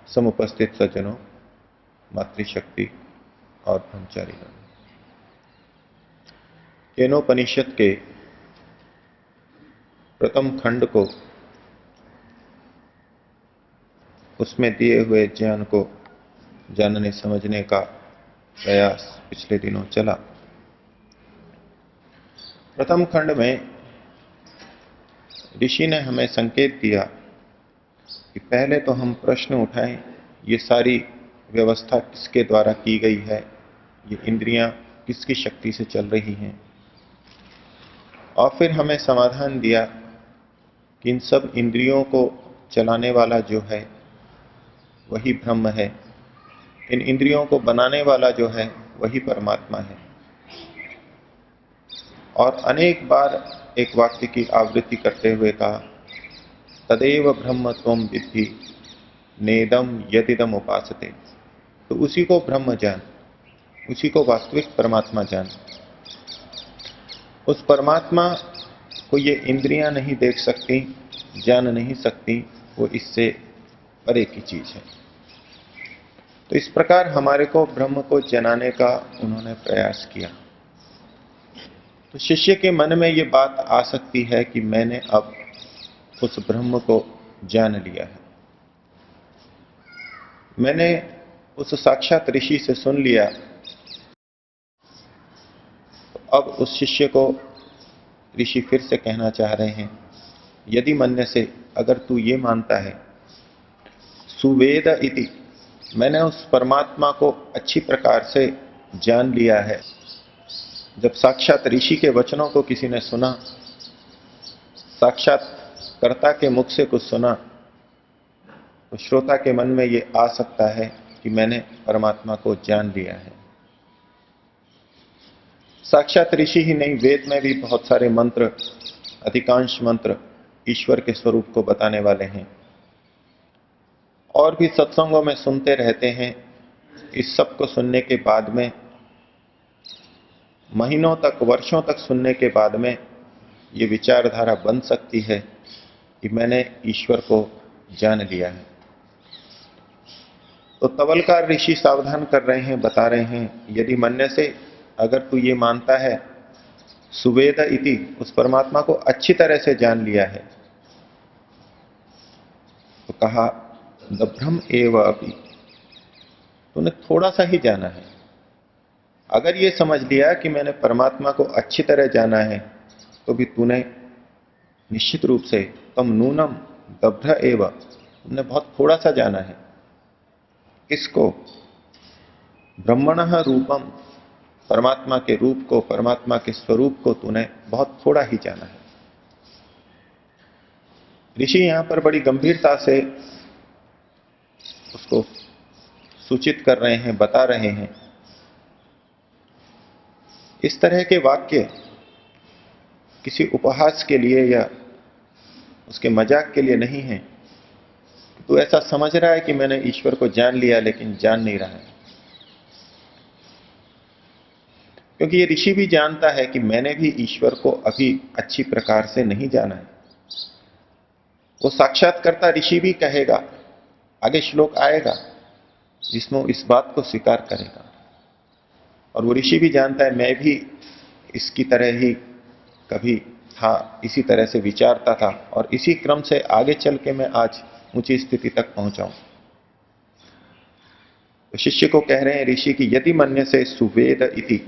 समुपस्थित सज्जनों, मातृशक्ति और ब्रह्मचारीगण, केनोपनिषद के प्रथम खंड को, उसमें दिए हुए ज्ञान को जानने समझने का प्रयास पिछले दिनों चला। प्रथम खंड में ऋषि ने हमें संकेत दिया कि पहले तो हम प्रश्न उठाएं, ये सारी व्यवस्था किसके द्वारा की गई है, ये इंद्रियां किसकी शक्ति से चल रही हैं। और फिर हमें समाधान दिया कि इन सब इंद्रियों को चलाने वाला जो है वही ब्रह्म है, इन इंद्रियों को बनाने वाला जो है वही परमात्मा है। और अनेक बार एक वाक्य की आवृत्ति करते हुए कहा, तदेव ब्रह्म त्वं विद्धि नेदम यदिदम उपासते। तो उसी को ब्रह्म जान, उसी को वास्तविक परमात्मा जान। उस परमात्मा को ये इंद्रियां नहीं देख सकती, जान नहीं सकती, वो इससे परे की चीज है। तो इस प्रकार हमारे को ब्रह्म को जनाने का उन्होंने प्रयास किया। तो शिष्य के मन में ये बात आ सकती है कि मैंने अब उस ब्रह्म को जान लिया है, मैंने उस साक्षात ऋषि से सुन लिया। तो अब उस शिष्य को ऋषि फिर से कहना चाह रहे हैं, यदि मन्य से, अगर तू ये मानता है, सुवेद इति, मैंने उस परमात्मा को अच्छी प्रकार से जान लिया है। जब साक्षात ऋषि के वचनों को किसी ने सुना, साक्षात कर्ता के मुख से कुछ सुना, तो श्रोता के मन में ये आ सकता है कि मैंने परमात्मा को जान लिया है। साक्षात ऋषि ही नहीं, वेद में भी बहुत सारे मंत्र, अधिकांश मंत्र ईश्वर के स्वरूप को बताने वाले हैं। और भी सत्संगों में सुनते रहते हैं। इस सब को सुनने के बाद में, महीनों तक, वर्षों तक सुनने के बाद में ये विचारधारा बन सकती है कि मैंने ईश्वर को जान लिया है। तो तवलकार ऋषि सावधान कर रहे हैं, बता रहे हैं, यदि मन्य से, अगर तू ये मानता है, सुवेद इति, उस परमात्मा को अच्छी तरह से जान लिया है, तो कहा द ब्रह्म एव अपि, तूने थोड़ा सा ही जाना है। अगर ये समझ लिया कि मैंने परमात्मा को अच्छी तरह जाना है, तो भी तूने निश्चित रूप से तम नूनम दभ्र एव, तुमने बहुत थोड़ा सा जाना है। इसको ब्रह्मणः रूपम, परमात्मा के रूप को, परमात्मा के स्वरूप को तूने बहुत थोड़ा ही जाना है। ऋषि यहां पर बड़ी गंभीरता से उसको सूचित कर रहे हैं, बता रहे हैं। इस तरह के वाक्य किसी उपहास के लिए या उसके मजाक के लिए नहीं है। तो ऐसा समझ रहा है कि मैंने ईश्वर को जान लिया, लेकिन जान नहीं रहा है। क्योंकि ये ऋषि भी जानता है कि मैंने भी ईश्वर को अभी अच्छी प्रकार से नहीं जाना है। वो साक्षात्कारता ऋषि भी कहेगा, आगे श्लोक आएगा जिसमें इस बात को स्वीकार करेगा। और वो ऋषि भी जानता है मैं भी इसकी तरह ही कभी था, इसी तरह से विचारता था और इसी क्रम से आगे चल के मैं आज ऊंची स्थिति तक पहुंचा हूं। तो शिष्य को कह रहे हैं ऋषि की यदि मन्य से सुवेद इति,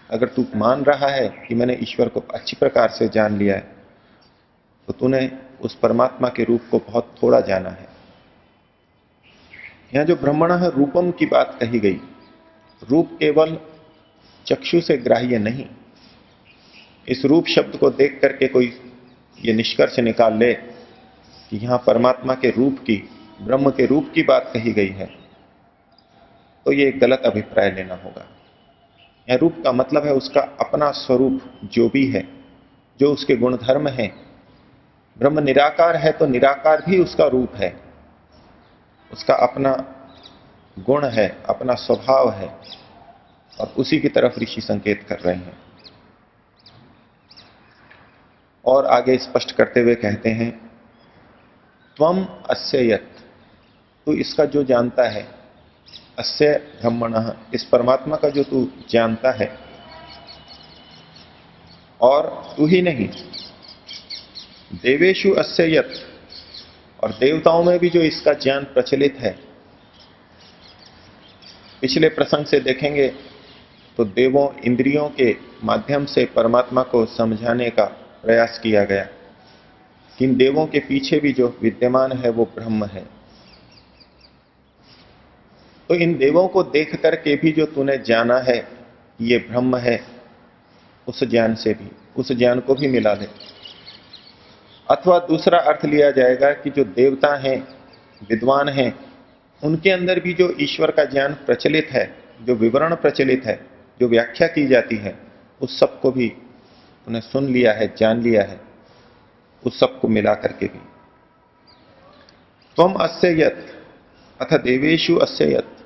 अगर तू मान रहा है कि मैंने ईश्वर को अच्छी प्रकार से जान लिया है तो तूने उस परमात्मा के रूप को बहुत थोड़ा जाना है। यहां जो ब्रह्मणः रूपम की बात कही गई, रूप केवल चक्षु से ग्राह्य नहीं। इस रूप शब्द को देख करके कोई ये निष्कर्ष निकाल ले कि यहां परमात्मा के रूप की, ब्रह्म के रूप की बात कही गई है, तो ये एक गलत अभिप्राय लेना होगा। यह रूप का मतलब है उसका अपना स्वरूप जो भी है, जो उसके गुणधर्म हैं। ब्रह्म निराकार है तो निराकार भी उसका रूप है, उसका अपना गुण है, अपना स्वभाव है, और उसी की तरफ ऋषि संकेत कर रहे हैं। और आगे स्पष्ट करते हुए कहते हैं त्वम अस्य यत्, तू इसका जो जानता है, अस्य ब्रह्मणः, इस परमात्मा का जो तू जानता है, और तू ही नहीं देवेशु अस्य यत्, और देवताओं में भी जो इसका ज्ञान प्रचलित है। पिछले प्रसंग से देखेंगे तो देवों इंद्रियों के माध्यम से परमात्मा को समझाने का प्रयास किया गया कि इन देवों के पीछे भी जो विद्यमान है वो ब्रह्म है। तो इन देवों को देख करके भी जो तूने जाना है ये ब्रह्म है, उस ज्ञान से भी, उस ज्ञान को भी मिला ले। अथवा दूसरा अर्थ लिया जाएगा कि जो देवता हैं, विद्वान हैं, उनके अंदर भी जो ईश्वर का ज्ञान प्रचलित है, जो विवरण प्रचलित है, जो व्याख्या की जाती है, उस सब को भी उन्हें सुन लिया है, जान लिया है, उस सब को मिला करके भी। त्वम अस्य यत् अथ देवेशु अस्य यत्,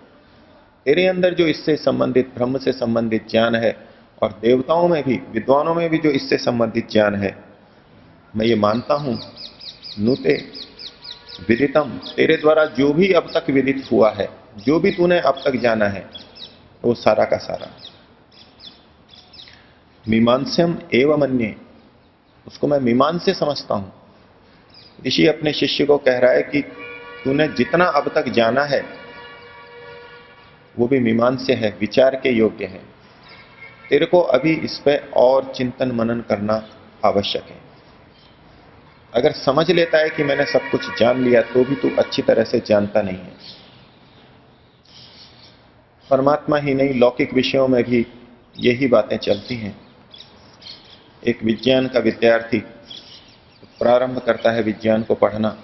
तेरे अंदर जो इससे संबंधित, ब्रह्म से संबंधित ज्ञान है, और देवताओं में भी, विद्वानों में भी जो इससे संबंधित ज्ञान है, मैं ये मानता हूं नुते विदितम, तेरे द्वारा जो भी अब तक विदित हुआ है, जो भी तूने अब तक जाना है, वो सारा का सारा मीमांस्यम एवं मन्ये, उसको मैं मीमांस्य समझता हूं। ऋषि अपने शिष्य को कह रहा है कि तूने जितना अब तक जाना है वो भी मीमांस्य है, विचार के योग्य है। तेरे को अभी इस पे और चिंतन मनन करना आवश्यक है। अगर समझ लेता है कि मैंने सब कुछ जान लिया तो भी तू अच्छी तरह से जानता नहीं है। परमात्मा ही नहीं, लौकिक विषयों में भी यही बातें चलती हैं। एक विज्ञान का विद्यार्थी प्रारंभ करता है विज्ञान को पढ़ना,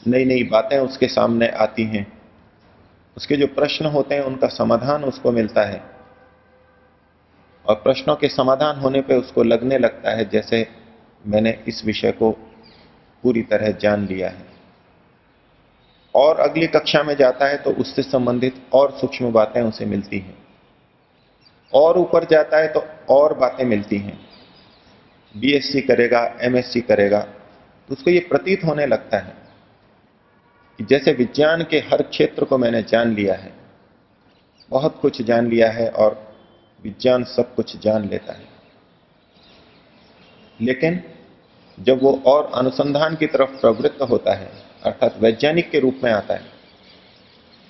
नई नई बातें उसके सामने आती हैं, उसके जो प्रश्न होते हैं उनका समाधान उसको मिलता है, और प्रश्नों के समाधान होने पे उसको लगने लगता है जैसे मैंने इस विषय को पूरी तरह जान लिया है। और अगली कक्षा में जाता है तो उससे संबंधित और सूक्ष्म बातें उसे मिलती हैं, और ऊपर जाता है तो और बातें मिलती हैं। बीएससी करेगा, एमएससी करेगा, तो उसको ये प्रतीत होने लगता है कि जैसे विज्ञान के हर क्षेत्र को मैंने जान लिया है, बहुत कुछ जान लिया है, और विज्ञान सब कुछ जान लेता है। लेकिन जब वो और अनुसंधान की तरफ प्रवृत्त होता है, अर्थात वैज्ञानिक के रूप में आता है,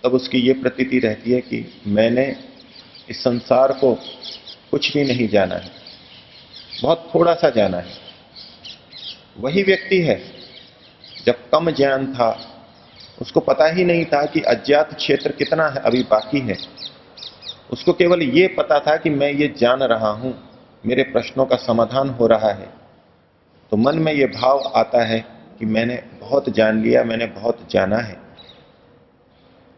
तब उसकी ये प्रतीति रहती है कि मैंने इस संसार को कुछ भी नहीं जाना है, बहुत थोड़ा सा जाना है। वही व्यक्ति है जब कम ज्ञान था, उसको पता ही नहीं था कि अज्ञात क्षेत्र कितना है अभी बाकी है। उसको केवल ये पता था कि मैं ये जान रहा हूं, मेरे प्रश्नों का समाधान हो रहा है। तो मन में ये भाव आता है कि मैंने बहुत जान लिया, मैंने बहुत जाना है।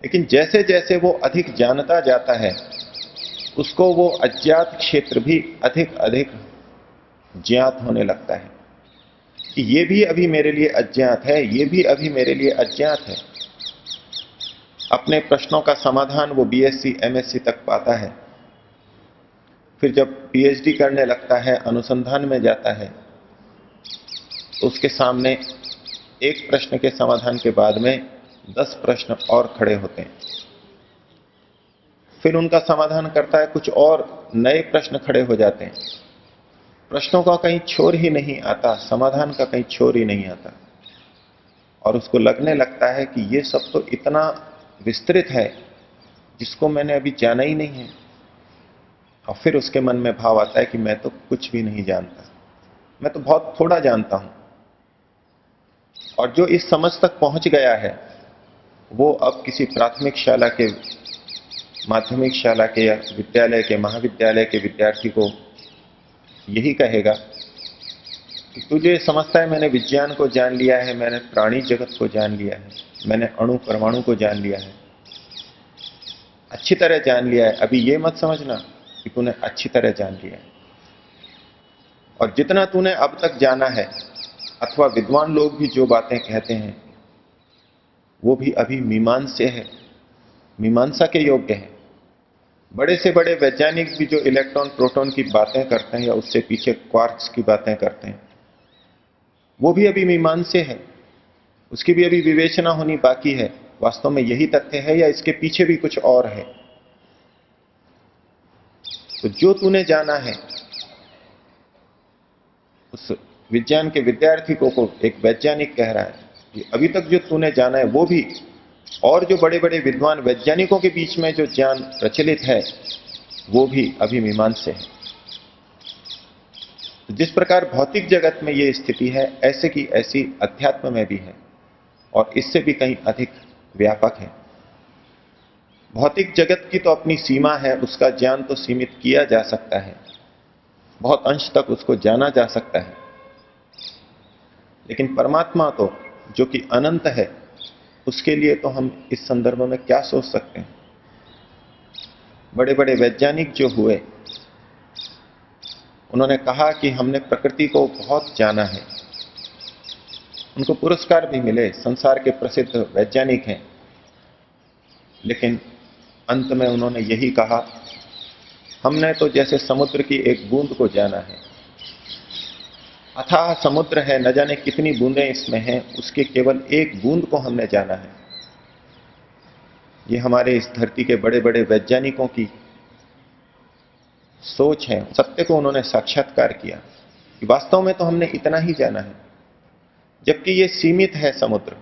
लेकिन जैसे जैसे वो अधिक जानता जाता है, उसको वो अज्ञात क्षेत्र भी अधिक अधिक ज्ञात होने लगता है कि ये भी अभी मेरे लिए अज्ञात है, ये भी अभी मेरे लिए अज्ञात है। अपने प्रश्नों का समाधान वो बीएससी, एमएससी तक पाता है। फिर जब पीएचडी करने लगता है, अनुसंधान में जाता है, तो उसके सामने एक प्रश्न के समाधान के बाद में 10 प्रश्न और खड़े होते हैं। फिर उनका समाधान करता है, कुछ और नए प्रश्न खड़े हो जाते हैं। प्रश्नों का कहीं छोर ही नहीं आता, समाधान का कहीं छोर ही नहीं आता, और उसको लगने लगता है कि ये सब तो इतना विस्तृत है जिसको मैंने अभी जाना ही नहीं है। और फिर उसके मन में भाव आता है कि मैं तो कुछ भी नहीं जानता, मैं तो बहुत थोड़ा जानता हूं। और जो इस समझ तक पहुंच गया है वो अब किसी प्राथमिक शाला के, माध्यमिक शाला के या विद्यालय के, महाविद्यालय के विद्यार्थी को यही कहेगा कि तुझे समझता है मैंने विज्ञान को जान लिया है, मैंने प्राणी जगत को जान लिया है, मैंने अणु परमाणु को जान लिया है, अच्छी तरह जान लिया है। अभी ये मत समझना कि तूने अच्छी तरह जान लिया है। और जितना तूने अब तक जाना है, अथवा विद्वान लोग भी जो बातें कहते हैं वो भी अभी मीमांसे है, मीमांसा के योग्य है। बड़े से बड़े वैज्ञानिक भी जो इलेक्ट्रॉन प्रोटॉन की बातें करते हैं या उससे पीछे क्वार्क्स की बातें करते हैं, वो भी अभी मीमांसे है, उसकी भी अभी विवेचना होनी बाकी है। वास्तव में यही तथ्य है या इसके पीछे भी कुछ और है। तो जो तूने जाना है, उस विज्ञान के विद्यार्थी को एक वैज्ञानिक कह रहा है कि अभी तक जो तूने जाना है वो भी, और जो बड़े बड़े विद्वान वैज्ञानिकों के बीच में जो ज्ञान प्रचलित है वो भी अभी मीमांसे है। तो जिस प्रकार भौतिक जगत में ये स्थिति है, ऐसे की ऐसी अध्यात्म में भी है, और इससे भी कहीं अधिक व्यापक है। भौतिक जगत की तो अपनी सीमा है, उसका ज्ञान तो सीमित किया जा सकता है, बहुत अंश तक उसको जाना जा सकता है। लेकिन परमात्मा तो जो कि अनंत है, उसके लिए तो हम इस संदर्भ में क्या सोच सकते हैं। बड़े बड़े वैज्ञानिक जो हुए, उन्होंने कहा कि हमने प्रकृति को बहुत जाना है, उनको पुरस्कार भी मिले, संसार के प्रसिद्ध वैज्ञानिक हैं। लेकिन अंत में उन्होंने यही कहा, हमने तो जैसे समुद्र की एक बूंद को जाना है, अथाह समुद्र है, न जाने कितनी बूंदें इसमें हैं, उसके केवल एक बूंद को हमने जाना है। ये हमारे इस धरती के बड़े बड़े वैज्ञानिकों की सोच है। सत्य को उन्होंने साक्षात्कार किया कि वास्तव में तो हमने इतना ही जाना है, जबकि ये सीमित है समुद्र,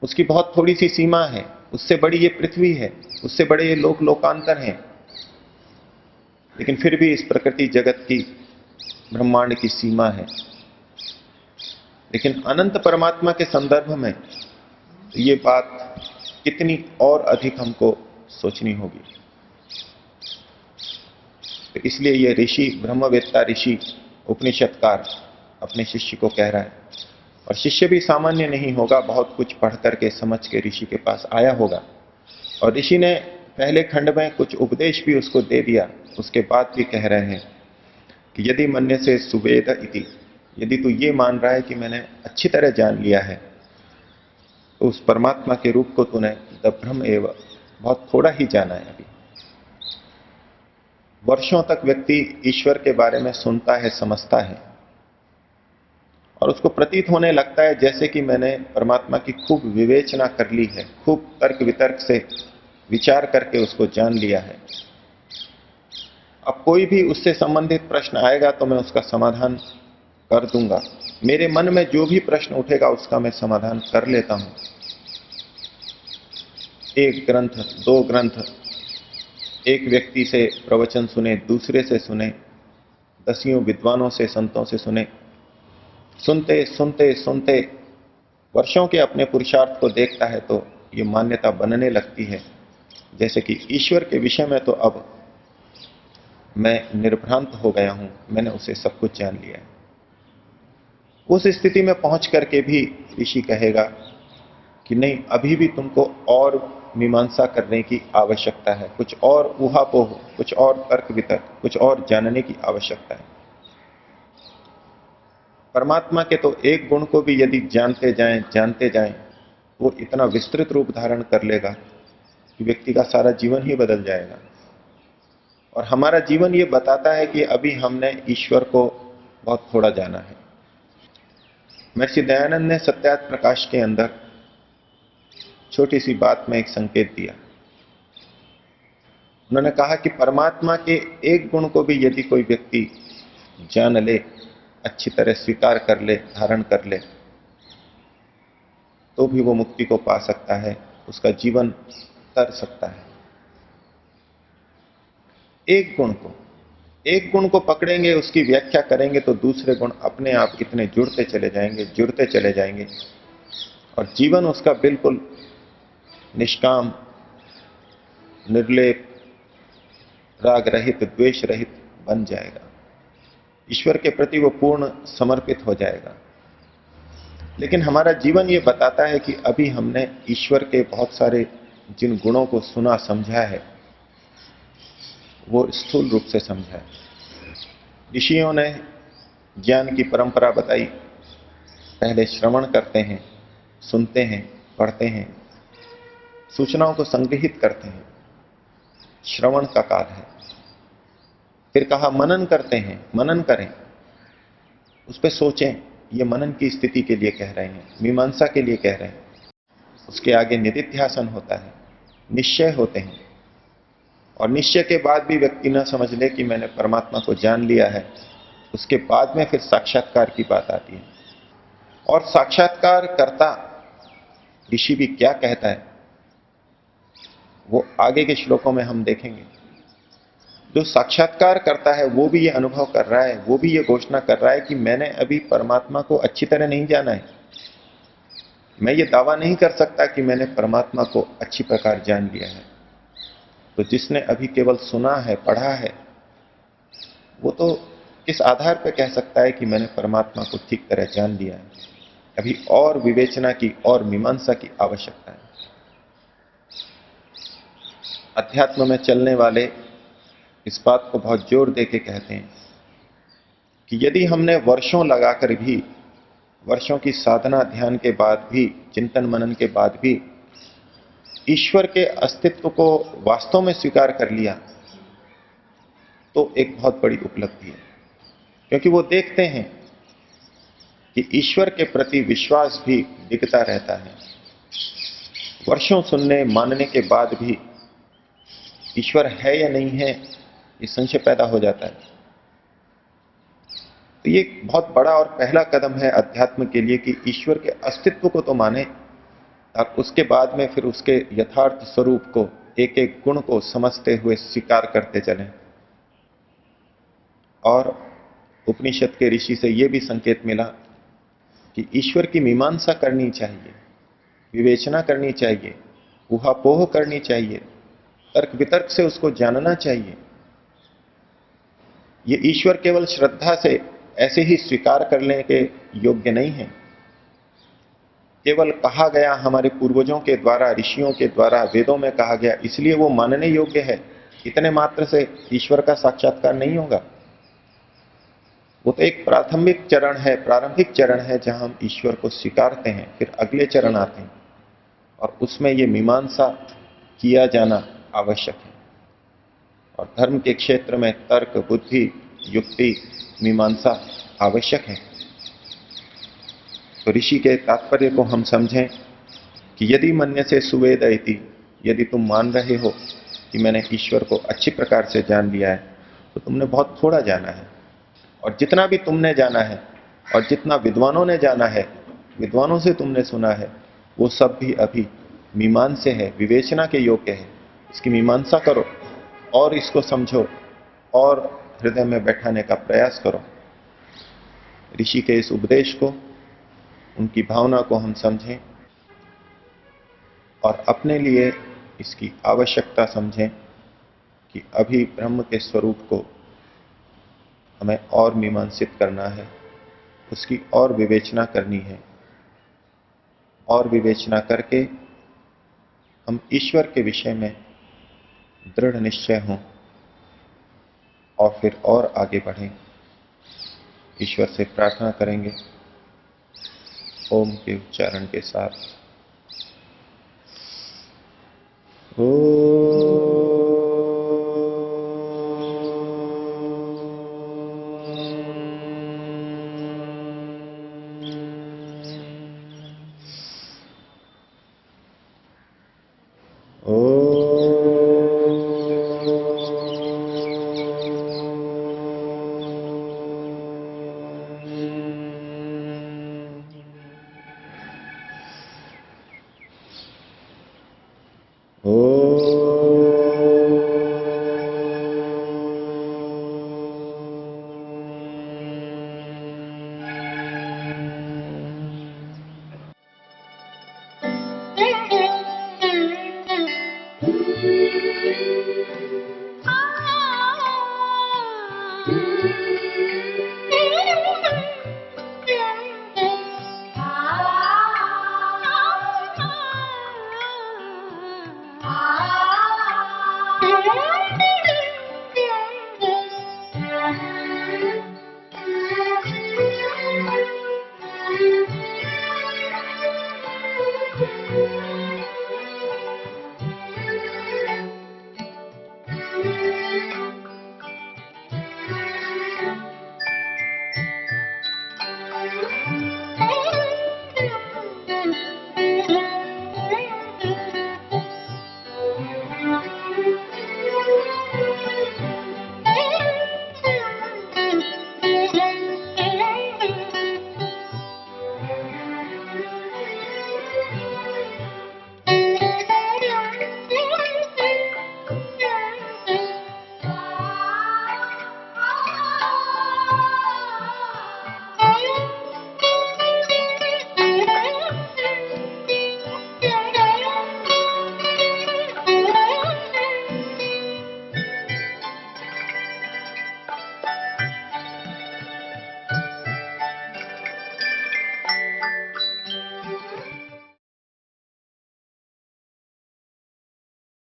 उसकी बहुत थोड़ी सी सीमा है, उससे बड़ी ये पृथ्वी है, उससे बड़े ये लोक लोकांतर हैं। लेकिन फिर भी इस प्रकृति जगत की, ब्रह्मांड की सीमा है। लेकिन अनंत परमात्मा के संदर्भ में ये बात कितनी और अधिक हमको सोचनी होगी। तो इसलिए ये ऋषि, ब्रह्मवेत्ता ऋषि, उपनिषदकार अपने शिष्य को कह रहा है, और शिष्य भी सामान्य नहीं होगा, बहुत कुछ पढ़ करके समझ के ऋषि के पास आया होगा। और ऋषि ने पहले खंड में कुछ उपदेश भी उसको दे दिया। उसके बाद भी कह रहे हैं कि यदि मन्य से सुवेद इति, यदि तू ये मान रहा है कि मैंने अच्छी तरह जान लिया है, तो उस परमात्मा के रूप को तूने ब्रह्म एवं बहुत थोड़ा ही जाना है। अभी वर्षों तक व्यक्ति ईश्वर के बारे में सुनता है, समझता है, और उसको प्रतीत होने लगता है जैसे कि मैंने परमात्मा की खूब विवेचना कर ली है, खूब तर्क वितर्क से विचार करके उसको जान लिया है। अब कोई भी उससे संबंधित प्रश्न आएगा तो मैं उसका समाधान कर दूंगा, मेरे मन में जो भी प्रश्न उठेगा उसका मैं समाधान कर लेता हूं। एक ग्रंथ, दो ग्रंथ, एक व्यक्ति से प्रवचन सुने, दूसरे से सुने, दसियों विद्वानों से, संतों से सुने, सुनते सुनते सुनते वर्षों के अपने पुरुषार्थ को देखता है तो ये मान्यता बनने लगती है जैसे कि ईश्वर के विषय में तो अब मैं निर्भ्रांत हो गया हूं, मैंने उसे सब कुछ जान लिया है। उस स्थिति में पहुंच करके भी ऋषि कहेगा कि नहीं, अभी भी तुमको और मीमांसा करने की आवश्यकता है, कुछ और ऊहापोह, कुछ और तर्क वितर्क, कुछ और जानने की आवश्यकता है। परमात्मा के तो एक गुण को भी यदि जानते जाएं, वो इतना विस्तृत रूप धारण कर लेगा कि व्यक्ति का सारा जीवन ही बदल जाएगा। और हमारा जीवन ये बताता है कि अभी हमने ईश्वर को बहुत थोड़ा जाना है। महर्षि दयानंद ने सत्यार्थ प्रकाश के अंदर छोटी सी बात में एक संकेत दिया। उन्होंने कहा कि परमात्मा के एक गुण को भी यदि कोई व्यक्ति जान ले, अच्छी तरह स्वीकार कर ले, धारण कर ले, तो भी वो मुक्ति को पा सकता है, उसका जीवन तर सकता है। एक गुण को पकड़ेंगे, उसकी व्याख्या करेंगे तो दूसरे गुण अपने आप इतने जुड़ते चले जाएंगे और जीवन उसका बिल्कुल निष्काम, निर्लेप, राग रहित, द्वेष रहित बन जाएगा। ईश्वर के प्रति वो पूर्ण समर्पित हो जाएगा। लेकिन हमारा जीवन ये बताता है कि अभी हमने ईश्वर के बहुत सारे जिन गुणों को सुना समझा है, वो स्थूल रूप से समझा है। ऋषियों ने ज्ञान की परंपरा बताई। पहले श्रवण करते हैं, सुनते हैं, पढ़ते हैं, सूचनाओं को संग्रहित करते हैं, श्रवण का काल है। फिर कहा मनन करते हैं, मनन करें, उस पर सोचें। ये मनन की स्थिति के लिए कह रहे हैं, मीमांसा के लिए कह रहे हैं। उसके आगे निधिध्यासन होता है, निश्चय होते हैं, और निश्चय के बाद भी व्यक्ति न समझ ले कि मैंने परमात्मा को जान लिया है, उसके बाद में फिर साक्षात्कार की बात आती है। और साक्षात्कार करता ऋषि भी क्या कहता है, वो आगे के श्लोकों में हम देखेंगे। जो साक्षात्कार करता है वो भी ये अनुभव कर रहा है, वो भी ये घोषणा कर रहा है कि मैंने अभी परमात्मा को अच्छी तरह नहीं जाना है। मैं ये दावा नहीं कर सकता कि मैंने परमात्मा को अच्छी प्रकार जान लिया है। तो जिसने अभी केवल सुना है, पढ़ा है, वो तो किस आधार पर कह सकता है कि मैंने परमात्मा को ठीक तरह जान लिया है। अभी और विवेचना की और मीमांसा की आवश्यकता है। अध्यात्म में चलने वाले इस बात को बहुत जोर देके कहते हैं कि यदि हमने वर्षों लगाकर भी, वर्षों की साधना ध्यान के बाद भी, चिंतन मनन के बाद भी ईश्वर के अस्तित्व को वास्तव में स्वीकार कर लिया, तो एक बहुत बड़ी उपलब्धि है। क्योंकि वो देखते हैं कि ईश्वर के प्रति विश्वास भी दिखता रहता है। वर्षों सुनने मानने के बाद भी ईश्वर है या नहीं है, ये संशय पैदा हो जाता है। तो ये बहुत बड़ा और पहला कदम है अध्यात्म के लिए कि ईश्वर के अस्तित्व को तो माने, और उसके बाद में फिर उसके यथार्थ स्वरूप को, एक एक गुण को समझते हुए स्वीकार करते चलें। और उपनिषद के ऋषि से यह भी संकेत मिला कि ईश्वर की मीमांसा करनी चाहिए, विवेचना करनी चाहिए, ऊहापोह करनी चाहिए, तर्क वितर्क से उसको जानना चाहिए। ये ईश्वर केवल श्रद्धा से ऐसे ही स्वीकार करने के योग्य नहीं है। केवल कहा गया हमारे पूर्वजों के द्वारा, ऋषियों के द्वारा, वेदों में कहा गया, इसलिए वो मानने योग्य है, इतने मात्र से ईश्वर का साक्षात्कार नहीं होगा। वो तो एक प्रारंभिक चरण है जहां हम ईश्वर को स्वीकारते हैं। फिर अगले चरण आते हैं और उसमें ये मीमांसा किया जाना आवश्यक है। और धर्म के क्षेत्र में तर्क, बुद्धि, युक्ति, मीमांसा आवश्यक है। तो ऋषि के तात्पर्य को हम समझें कि यदि मन्य से सुवेद इति, यदि तुम मान रहे हो कि मैंने ईश्वर को अच्छी प्रकार से जान लिया है, तो तुमने बहुत थोड़ा जाना है। और जितना भी तुमने जाना है और जितना विद्वानों ने जाना है, विद्वानों से तुमने सुना है, वो सब भी अभी मीमांसे है, विवेचना के योग्य है। इसकी मीमांसा करो और इसको समझो और हृदय में बैठाने का प्रयास करो। ऋषि के इस उपदेश को, उनकी भावना को हम समझें और अपने लिए इसकी आवश्यकता समझें कि अभी ब्रह्म के स्वरूप को हमें और मीमांसित करना है, उसकी और विवेचना करनी है। और विवेचना करके हम ईश्वर के विषय में दृढ़ निश्चय हों और फिर और आगे बढ़ें। ईश्वर से प्रार्थना करेंगे ओम के उच्चारण के साथ। Thank you.